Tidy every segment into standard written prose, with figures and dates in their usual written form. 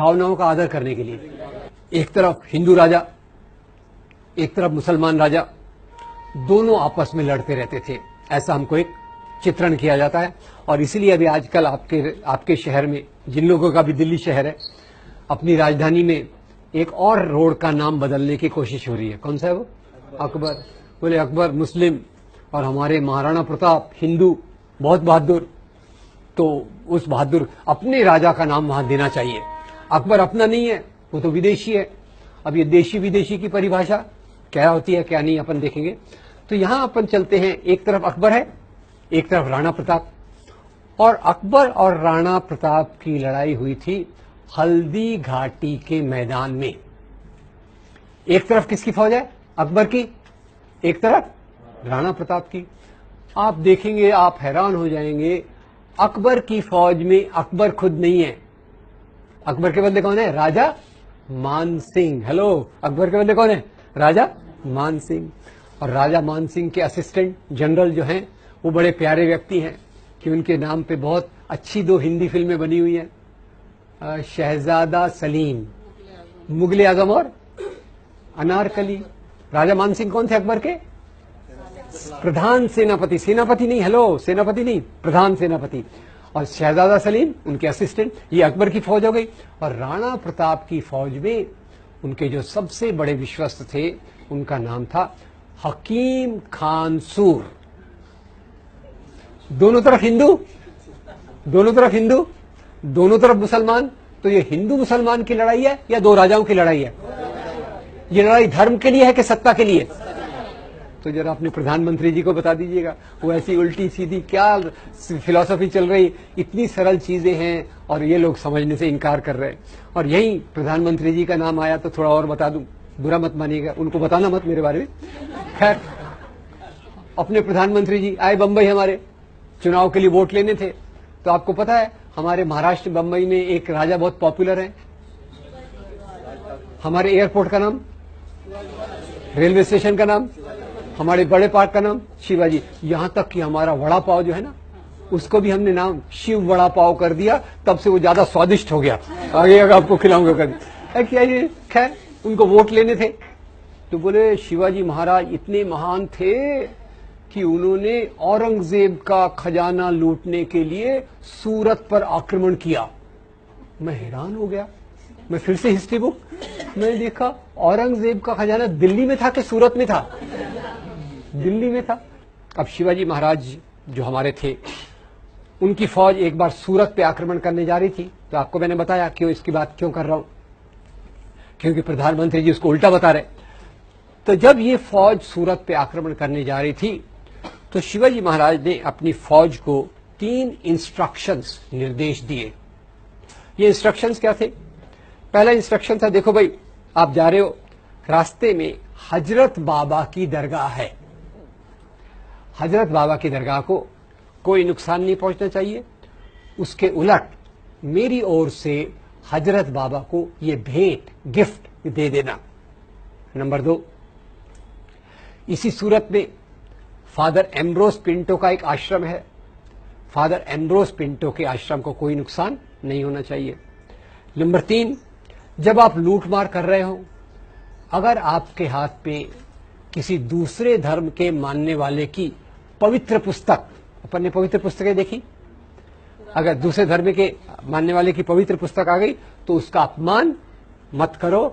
भावनाओं का आदर करने के लिए। एक तरफ हिंदू राजा, एक तरफ मुसलमान राजा, दोनों आपस में लड़ते रहते थे, ऐसा हमको एक चित्रण किया जाता है। और इसीलिए अभी आजकल आपके शहर में, जिन लोगों का भी दिल्ली शहर है, अपनी राजधानी में एक और रोड का नाम बदलने की कोशिश हो रही है। कौन सा है वो? अकबर। बोले अकबर मुस्लिम और हमारे महाराणा प्रताप हिंदू, बहुत बहादुर, तो उस बहादुर अपने राजा का नाम वहां देना चाहिए। अकबर अपना नहीं है, वो तो विदेशी है। अब ये देशी विदेशी की परिभाषा क्या होती है क्या नहीं अपन देखेंगे। तो यहां अपन चलते हैं, एक तरफ अकबर है, एक तरफ राणा प्रताप। और अकबर और राणा प्रताप की लड़ाई हुई थी हल्दी घाटी के मैदान में। एक तरफ किसकी फौज है? अकबर की, एक तरफ राणा प्रताप की। आप देखेंगे, आप हैरान हो जाएंगे, अकबर की फौज में अकबर खुद नहीं है। अकबर के बदले कौन है? राजा मान सिंह। हेलो, अकबर के बदले कौन है? राजा मान सिंह। और राजा मान सिंह के असिस्टेंट जनरल जो हैं, वो बड़े प्यारे व्यक्ति हैं कि उनके नाम पे बहुत अच्छी 2 हिंदी फिल्में बनी हुई हैं, शहजादा सलीम, मुगले आजम और अनारकली। राजा मान सिंह कौन थे? अकबर के प्रधान सेनापति। सेनापति नहीं, हेलो, सेनापति नहीं, प्रधान सेनापति। और शहजादा सलीम उनके असिस्टेंट। ये अकबर की फौज हो गई। और राणा प्रताप की फौज में उनके जो सबसे बड़े विश्वस्त थे, उनका नाम था हकीम खान सूर। दोनों तरफ हिंदू, दोनों तरफ हिंदू, दोनों तरफ मुसलमान। तो ये हिंदू मुसलमान की लड़ाई है या 2 राजाओं की लड़ाई है? ये लड़ाई धर्म के लिए है कि सत्ता के लिए? तो जरा अपने प्रधानमंत्री जी को बता दीजिएगा, वो ऐसी उल्टी सीधी क्या फिलॉसफी चल रही, इतनी सरल चीजें हैं और ये लोग समझने से इनकार कर रहे हैं। और यही प्रधानमंत्री जी का नाम आया तो थोड़ा और बता दूं, बुरा मत मानिएगा, उनको बताना मत मेरे बारे में। खैर, अपने प्रधानमंत्री जी आए बंबई, हमारे चुनाव के लिए वोट लेने थे। तो आपको पता है, हमारे महाराष्ट्र बंबई में एक राजा बहुत पॉपुलर है। हमारे एयरपोर्ट का नाम, रेलवे स्टेशन का नाम, हमारे बड़े पार्क का नाम शिवाजी। यहां तक कि हमारा वड़ा पाव जो है ना, उसको भी हमने नाम शिव वड़ा पाव कर दिया, तब से वो ज्यादा स्वादिष्ट हो गया। आगे अगर आपको खिलाऊंगा कभी। क्या ये, खैर, उनको वोट लेने थे तो बोले शिवाजी महाराज इतने महान थे कि उन्होंने औरंगजेब का खजाना लूटने के लिए सूरत पर आक्रमण किया। मैं हैरान हो गया। मैं फिर से हिस्ट्री बुक मैंने देखा, औरंगजेब का खजाना दिल्ली में था कि सूरत में था? दिल्ली में था। अब शिवाजी महाराज जो हमारे थे, उनकी फौज एक बार सूरत पे आक्रमण करने जा रही थी। तो आपको मैंने बताया क्यों, इसकी बात क्यों कर रहा हूं, क्योंकि प्रधानमंत्री जी उसको उल्टा बता रहे। तो जब ये फौज सूरत पे आक्रमण करने जा रही थी, तो शिवाजी महाराज ने अपनी फौज को 3 इंस्ट्रक्शंस, निर्देश दिए। ये इंस्ट्रक्शंस क्या थे? पहला इंस्ट्रक्शन था, देखो भाई, आप जा रहे हो, रास्ते में हजरत बाबा की दरगाह है। हजरत बाबा की दरगाह को कोई नुकसान नहीं पहुंचना चाहिए। उसके उलट मेरी ओर से हजरत बाबा को ये भेंट, गिफ्ट दे देना। नंबर 2, इसी सूरत में फादर एम्ब्रोस पिंटो का एक आश्रम है। फादर एम्ब्रोस पिंटो के आश्रम को कोई नुकसान नहीं होना चाहिए। नंबर 3, जब आप लूटमार कर रहे हो, अगर आपके हाथ पे किसी दूसरे धर्म के मानने वाले की पवित्र पुस्तक, अपन ने पवित्र पुस्तकें देखी, अगर दूसरे धर्म के मानने वाले की पवित्र पुस्तक आ गई तो उसका अपमान मत करो,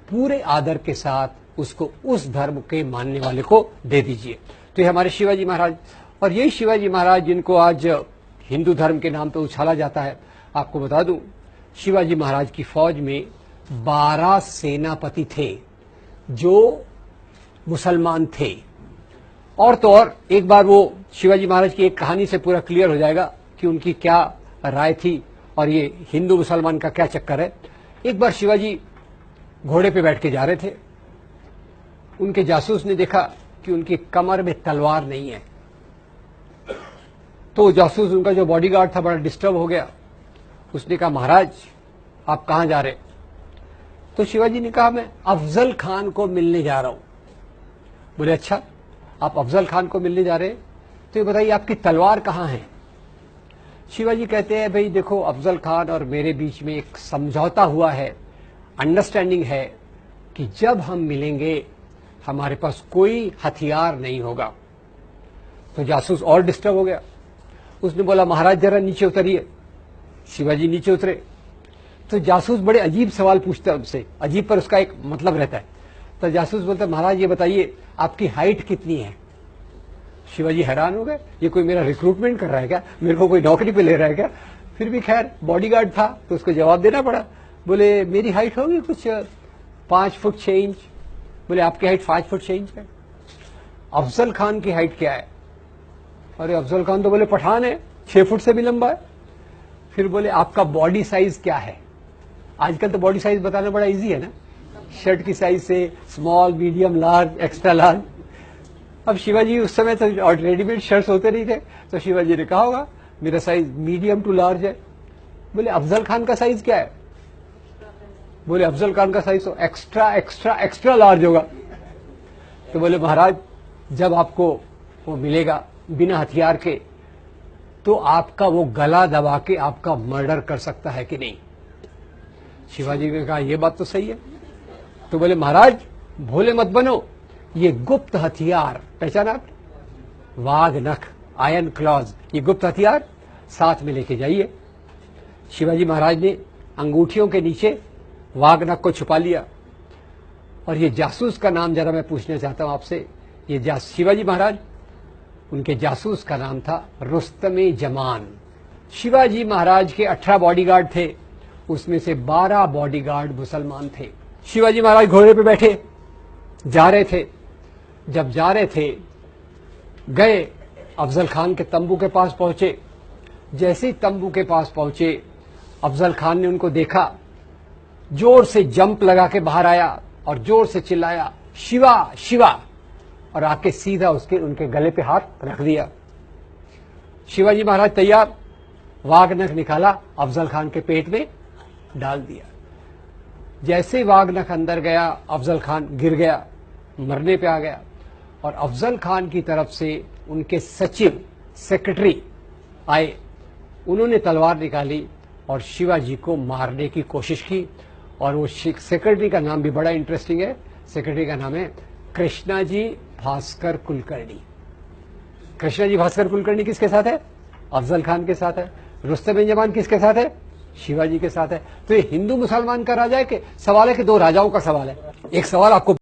पूरे आदर के साथ उसको उस धर्म के मानने वाले को दे दीजिए। तो ये हमारे शिवाजी महाराज, और यही शिवाजी महाराज जिनको आज हिंदू धर्म के नाम पे उछाला जाता है। आपको बता दूं, शिवाजी महाराज की फौज में 12 सेनापति थे जो मुसलमान थे। और तो और, एक बार वो शिवाजी महाराज की एक कहानी से पूरा क्लियर हो जाएगा कि उनकी क्या राय थी और ये हिंदू मुसलमान का क्या चक्कर है। एक बार शिवाजी घोड़े पे बैठ के जा रहे थे, उनके जासूस ने देखा कि उनकी कमर में तलवार नहीं है। तो जासूस, उनका जो बॉडीगार्ड था, बड़ा डिस्टर्ब हो गया। उसने कहा, महाराज आप कहां जा रहे? तो शिवाजी ने कहा, मैं अफजल खान को मिलने जा रहा हूं। बोले अच्छा, आप अफजल खान को मिलने जा रहे हैं, तो ये बताइए आपकी तलवार कहां है? शिवाजी कहते हैं भाई देखो अफजल खान और मेरे बीच में एक समझौता हुआ है, अंडरस्टैंडिंग है कि जब हम मिलेंगे हमारे पास कोई हथियार नहीं होगा। तो जासूस और डिस्टर्ब हो गया। उसने बोला महाराज जरा नीचे उतरिए। शिवाजी नीचे उतरे तो जासूस बड़े अजीब सवाल पूछता है उनसे, अजीब पर उसका एक मतलब रहता है। तो जासूस बोलता महाराज ये बताइए आपकी हाइट कितनी है। शिवाजी हैरान हो गए, ये कोई मेरा रिक्रूटमेंट कर रहा है क्या, मेरे को कोई नौकरी पे ले रहा है क्या। फिर भी खैर बॉडीगार्ड था तो उसको जवाब देना पड़ा। बोले मेरी हाइट होगी कुछ 5 फुट 6 इंच। बोले आपकी हाइट 5 फुट 6 इंच है। अफजल खान की हाइट क्या है। अरे अफजल खान तो बोले पठान है, 6 फुट से भी लंबा है। फिर बोले आपका बॉडी साइज क्या है। आजकल तो बॉडी साइज बताना बड़ा इजी है ना, शर्ट की साइज से small medium large extra large. अब शिवाजी उस समय तो और रेडीमेड शर्ट्स होते नहीं थे, तो शिवाजी ने कहा होगा मेरा साइज मीडियम टू लार्ज है। बोले अफजल खान का साइज क्या है। बोले अफजल खान का साइज तो एक्स्ट्रा एक्स्ट्रा एक्स्ट्रा लार्ज होगा। तो बोले महाराज जब आपको वो मिलेगा बिना हथियार के तो आपका वो गला दबा के आपका मर्डर कर सकता है कि नहीं। शिवाजी ने कहा ये बात तो सही है। तो बोले महाराज भोले मत बनो, ये गुप्त हथियार पहचाना आप, वाघ नख आयरन क्लॉज, ये गुप्त हथियार साथ में लेके जाइए। शिवाजी महाराज ने अंगूठियों के नीचे वाघ नख को छुपा लिया। और ये जासूस का नाम जरा मैं पूछना चाहता हूं आपसे। ये शिवाजी महाराज उनके जासूस का नाम था रुस्तमे जमान। शिवाजी महाराज के 18 बॉडीगार्ड थे, उसमें से 12 बॉडीगार्ड मुसलमान थे। शिवाजी महाराज घोड़े पे बैठे जा रहे थे। जब जा रहे थे गए अफजल खान के तंबू के पास पहुंचे। जैसे ही तंबू के पास पहुंचे अफजल खान ने उनको देखा, जोर से जंप लगा के बाहर आया और जोर से चिल्लाया शिवा शिवा, और आके सीधा उनके गले पे हाथ रख दिया। शिवाजी महाराज तैयार, वाघ नख निकाला अफजल खान के पेट में डाल दिया। जैसे वाघ नख अंदर गया अफजल खान गिर गया, मरने पे आ गया। और अफजल खान की तरफ से उनके सचिव सेक्रेटरी आए, उन्होंने तलवार निकाली और शिवाजी को मारने की कोशिश की। और वो सेक्रेटरी का नाम भी बड़ा इंटरेस्टिंग है। सेक्रेटरी का नाम है कृष्णाजी भास्कर कुलकर्णी। कृष्णाजी भास्कर कुलकर्णी किसके साथ है, अफजल खान के साथ है। रुस्तम जमान किसके साथ है, शिवाजी के साथ है। तो ये हिंदू मुसलमान का राजा है कि सवाल है कि दो राजाओं का सवाल है। एक सवाल आपको